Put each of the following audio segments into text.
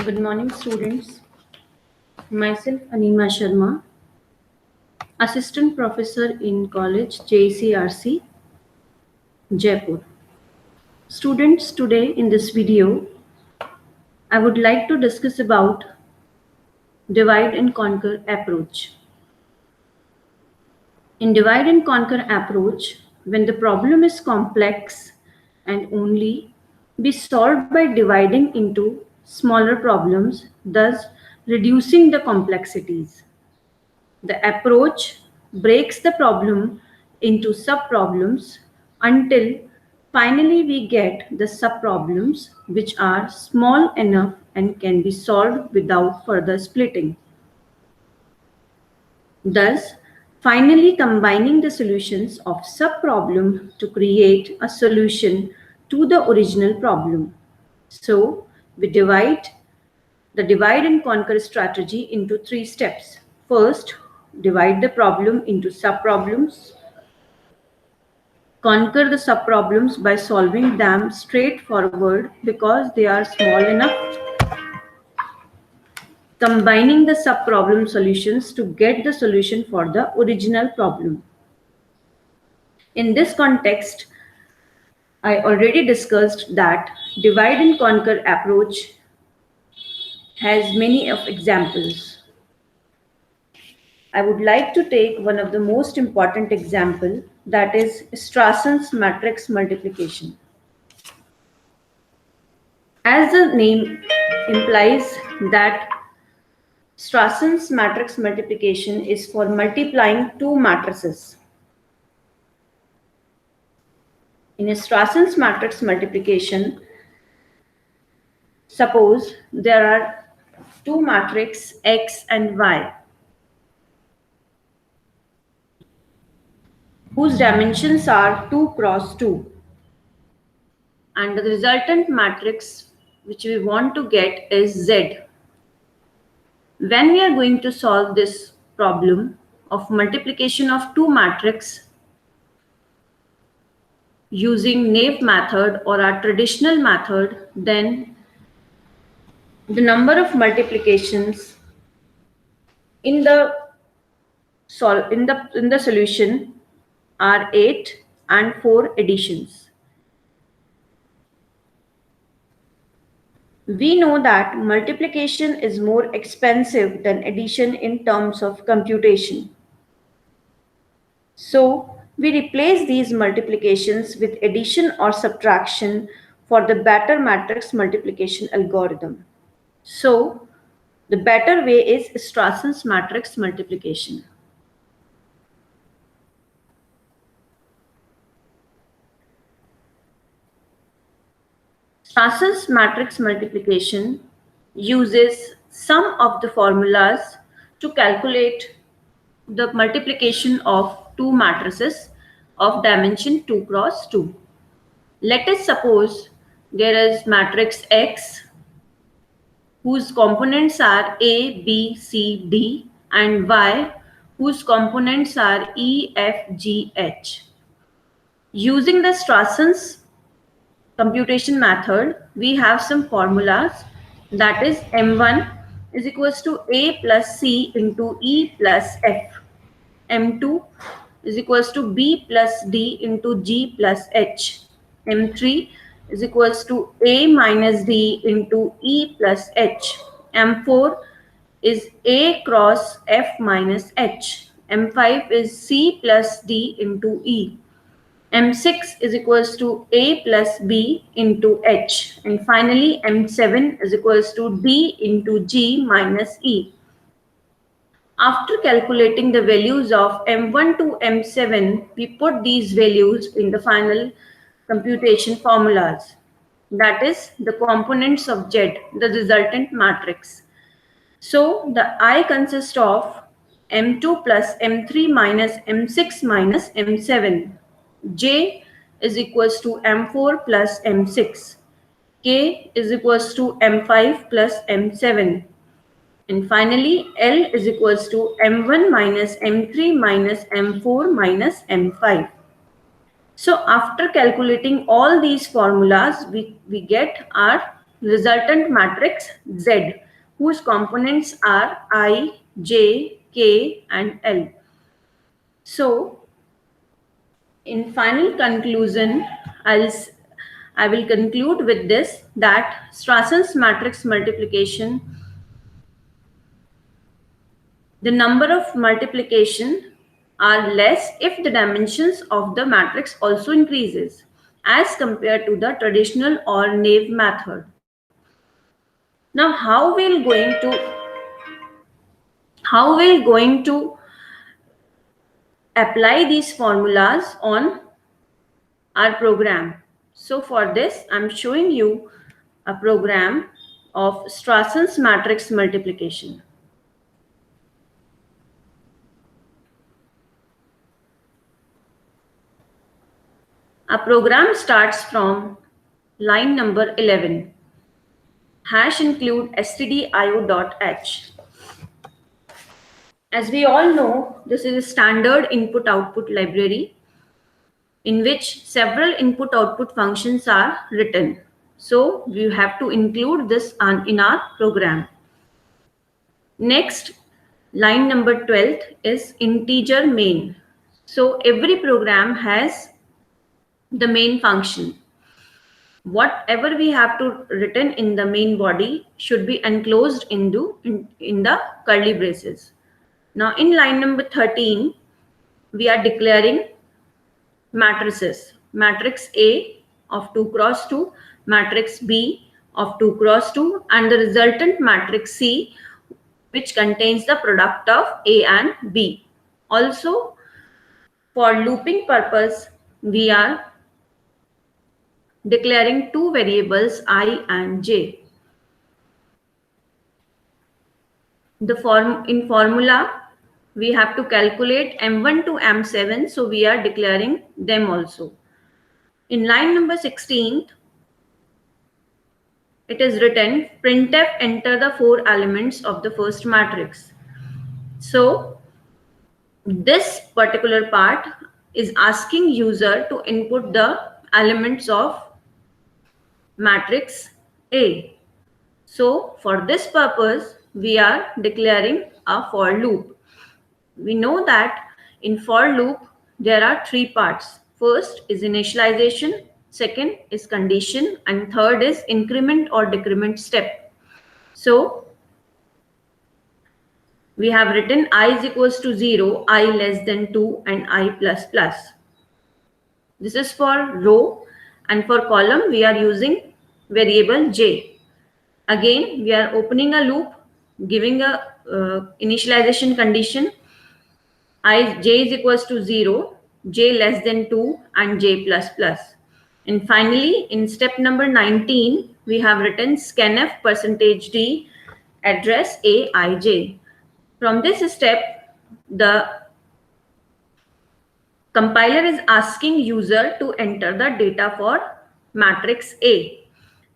Good morning, students. Myself, Anima Sharma, Assistant Professor in College JCRC, Jaipur. Students, today in this video, I would like to discuss about divide and conquer approach. In divide and conquer approach, when the problem is complex and only be solved by dividing into smaller problems, thus reducing the complexities. The approach breaks the problem into subproblems until finally we get the subproblems which are small enough and can be solved without further splitting. Thus, finally combining the solutions of subproblem to create a solution to the original problem. So, we divide the divide and conquer strategy into three steps. First, divide the problem into subproblems. Conquer the subproblems by solving them straightforward because they are small enough. Combining the subproblem solutions to get the solution for the original problem. In this context, I already discussed that divide and conquer approach has many of examples. I would like to take one of the most important example, that is Strasson's matrix multiplication. As the name implies that Strasson's matrix multiplication is for multiplying two matrices. In a Strasson's matrix multiplication, suppose there are two matrices X and Y, whose dimensions are 2 cross 2, and the resultant matrix which we want to get is Z. When we are going to solve this problem of multiplication of two matrices using naive method or our traditional method, then the number of multiplications in the solution are 8 and 4 additions. We know that multiplication is more expensive than addition in terms of computation. So, we replace these multiplications with addition or subtraction for the better matrix multiplication algorithm. So, the better way is Strasson's matrix multiplication. Strasson's matrix multiplication uses some of the formulas to calculate the multiplication of two matrices of dimension 2 cross 2. Let us suppose there is matrix X whose components are A, B, C, D, and Y whose components are E, F, G, H. Using the Strasson's computation method, we have some formulas, that is M1 is equals to A plus C into E plus F. M2 is equals to B plus D into G plus H. M3 is equals to A minus D into E plus H. M4 is A cross F minus H. M5 is C plus D into E. M6 is equals to A plus B into H. And finally, M7 is equals to D into G minus E. After calculating the values of M1 to M7, we put these values in the final computation formulas. That is the components of Z, the resultant matrix. So the I consists of M2 plus M3 minus M6 minus M7. J is equals to M4 plus M6. K is equals to M5 plus M7. And finally, L is equals to M1 minus M3 minus M4 minus M5. So after calculating all these formulas, we get our resultant matrix Z, whose components are I, J, K, and L. So, in final conclusion, I will conclude with this, that Strasson's matrix multiplication, the number of multiplication are less if the dimensions of the matrix also increases as compared to the traditional or naive method. Now, how we're going to apply these formulas on our program? So for this, I'm showing you a program of Strasson's matrix multiplication. Our program starts from line number 11. Hash include stdio.h. As we all know, this is a standard input-output library in which several input-output functions are written. So we have to include this in our program. Next, line number 12 is integer main. So every program has the main function. Whatever we have to written in the main body should be enclosed in the curly braces. Now in line number 13, we are declaring matrices. Matrix A of 2 cross 2, matrix B of 2 cross 2, and the resultant matrix C, which contains the product of A and B. Also, for looping purpose, we are declaring two variables I and J. In formula, we have to calculate M1 to M7, so we are declaring them also. In line number 16, it is written printf enter the 4 elements of the first matrix. So this particular part is asking user to input the elements of matrix A. So for this purpose, we are declaring a for loop. We know that in for loop, there are 3 parts. First is initialization, second is condition, and third is increment or decrement step. So we have written I is equals to 0, I less than 2, and I plus plus. This is for row, and for column, we are using variable j. Again, we are opening a loop, giving a initialization condition, j is equals to 0, j less than 2, and j plus plus. And finally, in step number 19, we have written scanf %d address aij. From this step, the compiler is asking user to enter the data for matrix A.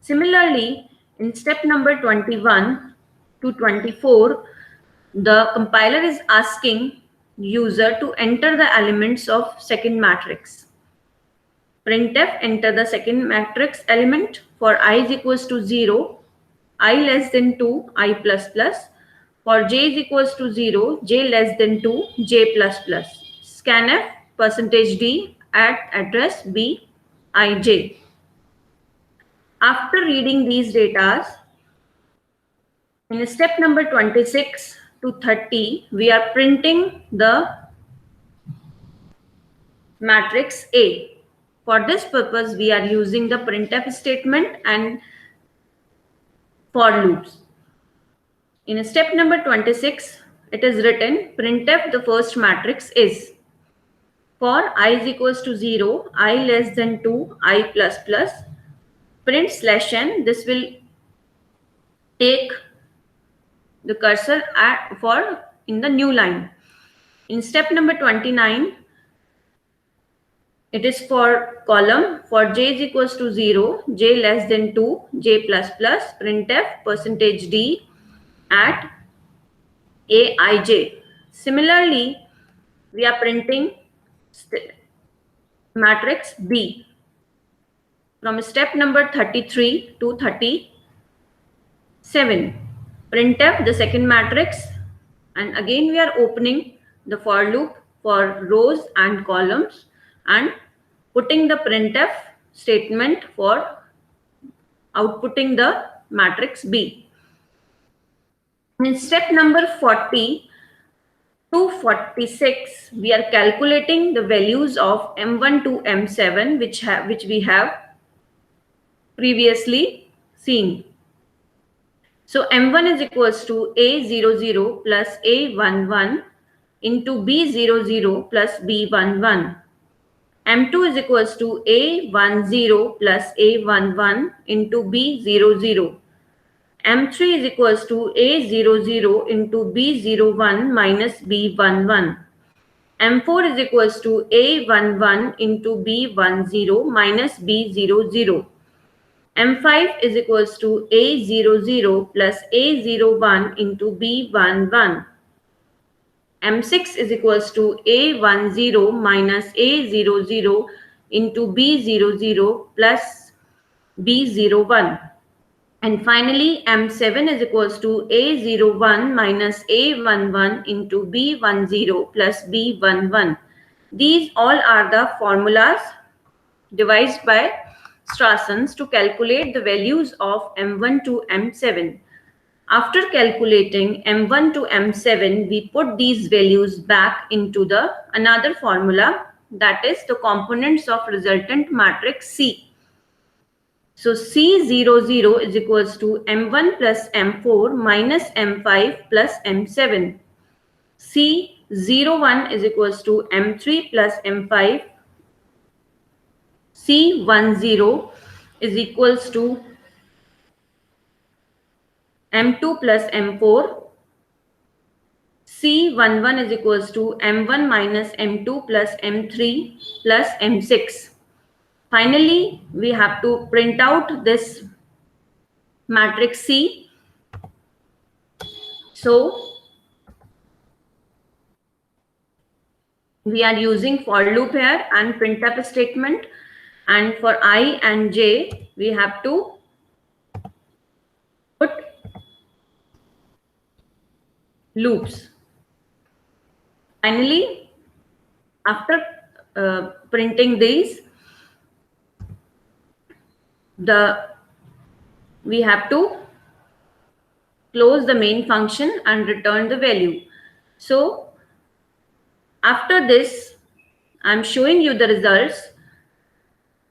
Similarly, in step number 21 to 24, the compiler is asking user to enter the elements of second matrix. Printf enter the second matrix element for I is equals to 0, I less than 2, I plus plus. For j is equals to 0, j less than 2, j plus plus. Scanf %d at address b ij. After reading these data, in step number 26 to 30, we are printing the matrix A. For this purpose, we are using the printf statement and for loops. In step number 26, it is written printf the first matrix is. For I is equals to 0, I less than 2, I plus plus, print /n. This will take the cursor in the new line. In step number 29, it is for column. For j is equals to 0, j less than 2, j plus plus, printf %d at aij. Similarly, we are printing matrix B. From step number 33 to 30, 7. Printf the second matrix, and again we are opening the for loop for rows and columns and putting the printf statement for outputting the matrix B. In step number 40 to 46, we are calculating the values of M1 to M7, which we have previously seen. So M1 is equals to A00 plus A11 into B00 plus B11. M2 is equals to A10 plus A11 into B00. M3 is equals to A00 into B01 minus B11. M4 is equals to A11 into B10 minus B00. M5 is equals to A00 plus A01 into B11. M6 is equals to A10 minus A00 into B00 plus B01. And finally, M7 is equals to A01 minus A11 into B10 plus B11. These all are the formulas devised by Strassons to calculate the values of M1 to M7. After calculating M1 to M7, we put these values back into the another formula, that is the components of resultant matrix C. So C00 is equals to M1 plus M4 minus M5 plus M7. C01 is equals to M3 plus M5. C10 is equals to M2 plus M4. C11 is equals to M1 minus M2 plus M3 plus M6. Finally, we have to print out this matrix C. So, we are using for loop here and printf statement, and for I and j, we have to put loops. Finally, after printing these, we have to close the main function and return the value. So after this, I'm showing you the results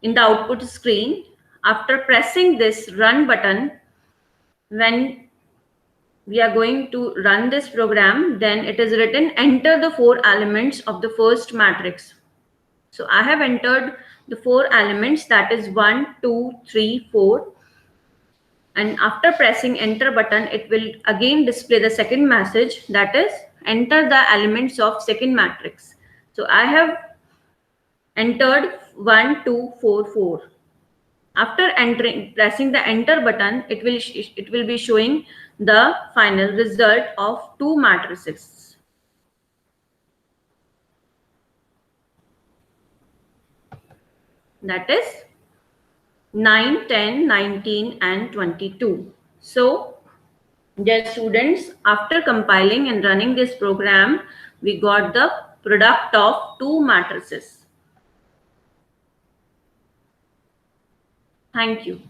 in the output screen. After pressing this run button, when we are going to run this program, then it is written enter the 4 elements of the first matrix. So I have entered the 4 elements, that is 1, 2, 3, 4. And after pressing enter button, it will again display the second message, that is enter the elements of second matrix. So I have entered 1, 2, 4, 4. After pressing the enter button, it will be showing the final result of 2 matrices. That is 9, 10, 19 and 22. So, dear students, after compiling and running this program, we got the product of 2 matrices. Thank you.